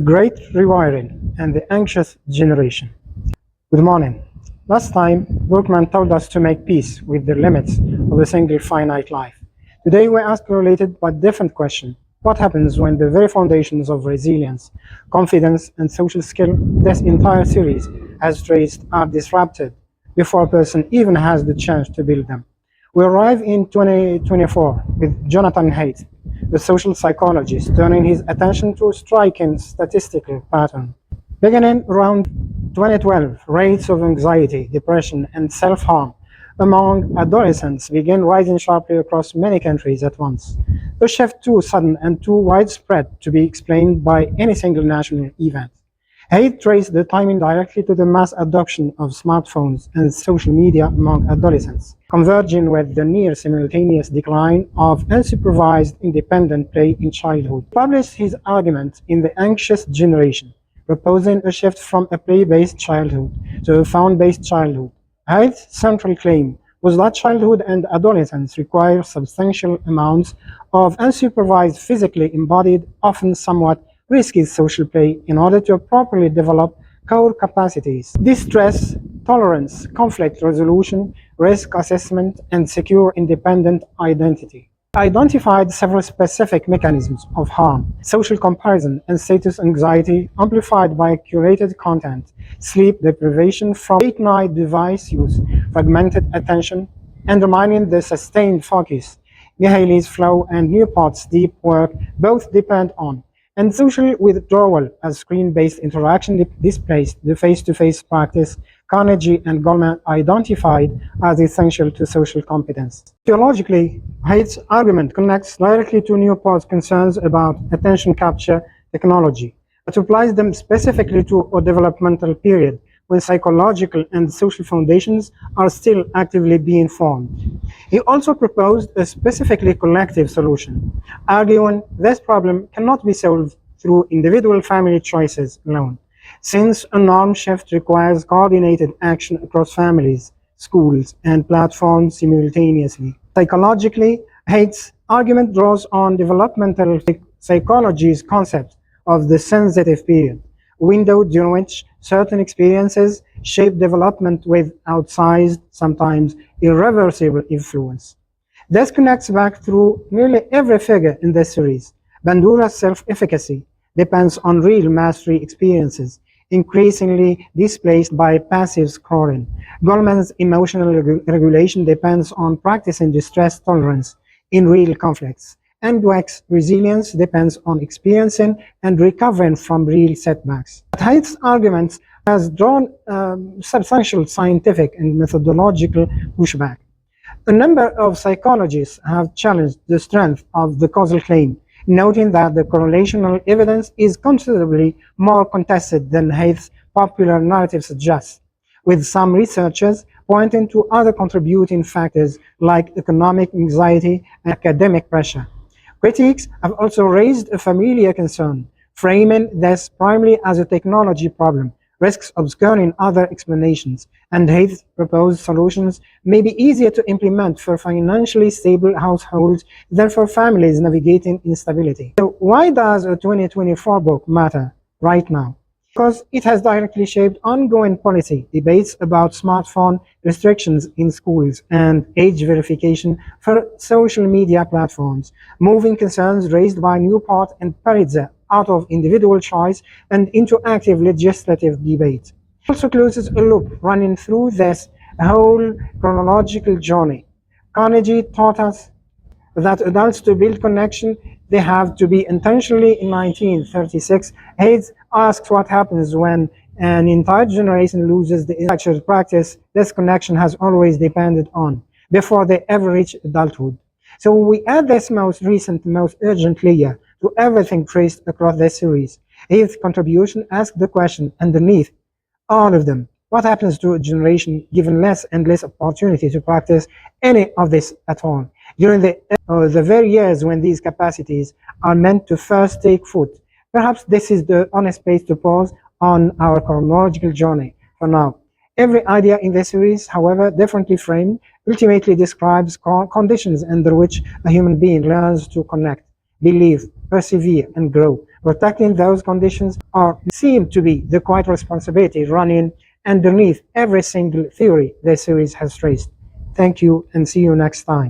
Great Rewiring and the Anxious Generation. Good morning. Last time, Berkman told us to make peace with the limits of a single finite life. Today, we ask a related but different question. What happens when the very foundations of resilience, confidence, and social skill this entire series has traced are disrupted before a person even has the chance to build them? We arrive in 2024 with Jonathan Haidt, the social psychologist, turning his attention to a striking statistical pattern. Beginning around 2012, rates of anxiety, depression, and self-harm among adolescents began rising sharply across many countries at once, a shift too sudden and too widespread to be explained by any single national event. Haidt traced the timing directly to the mass adoption of smartphones and social media among adolescents, converging with the near-simultaneous decline of unsupervised independent play in childhood. He published his argument in The Anxious Generation, proposing a shift from a play-based childhood to a phone-based childhood. Haidt's central claim was that childhood and adolescence require substantial amounts of unsupervised, physically embodied, often somewhat risky social play in order to properly develop core capacities: distress, tolerance, conflict resolution, risk assessment, and secure independent identity. Identified several specific mechanisms of harm: social comparison and status anxiety amplified by curated content, sleep deprivation from late-night device use, fragmented attention, undermining the sustained focus Mihaly's flow and Newport's deep work both depend on, and social withdrawal as screen-based interaction displaced the face-to-face practice Carnegie and Goldman identified as essential to social competence. Theologically, Haidt's argument connects directly to Newport's concerns about attention capture technology, but applies them specifically to a developmental period when psychological and social foundations are still actively being formed. He also proposed a specifically collective solution, arguing this problem cannot be solved through individual family choices alone, since a norm shift requires coordinated action across families, schools, and platforms simultaneously. Psychologically, Haidt's argument draws on developmental psychology's concept of the sensitive period, window during which certain experiences shape development with outsized, sometimes irreversible influence. This connects back through nearly every figure in this series. Bandura's self-efficacy depends on real mastery experiences, increasingly displaced by passive scrolling. Goldman's emotional regulation depends on practicing distress tolerance in real conflicts. And Dweck's resilience depends on experiencing and recovering from real setbacks. But Haidt's argument has drawn substantial scientific and methodological pushback. A number of psychologists have challenged the strength of the causal claim, noting that the correlational evidence is considerably more contested than Haidt's popular narrative suggests, with some researchers pointing to other contributing factors like economic anxiety and academic pressure. Critics have also raised a familiar concern, framing this primarily as a technology problem, risks obscuring other explanations, and Haidt's proposed solutions may be easier to implement for financially stable households than for families navigating instability. So why does a 2024 book matter right now? Because it has directly shaped ongoing policy debates about smartphone restrictions in schools and age verification for social media platforms, moving concerns raised by Newport and Perizza out of individual choice and into active legislative debate. It also closes a loop running through this whole chronological journey. Carnegie taught us that adults, to build connection, they have to be intentionally. In 1936, Haidt asks what happens when an entire generation loses the structured practice this connection has always depended on before they ever reach adulthood. So we add this most recent, most urgent layer to everything traced across this series. Haidt's contribution asks the question underneath all of them: what happens to a generation given less and less opportunity to practice any of this at all, during the very years when these capacities are meant to first take foot? Perhaps this is the honest place to pause on our chronological journey for now. Every idea in this series, however differently framed, ultimately describes conditions under which a human being learns to connect, believe, persevere, and grow. Protecting those conditions are seem to be the quiet responsibility running underneath every single theory the series has traced. Thank you and see you next time.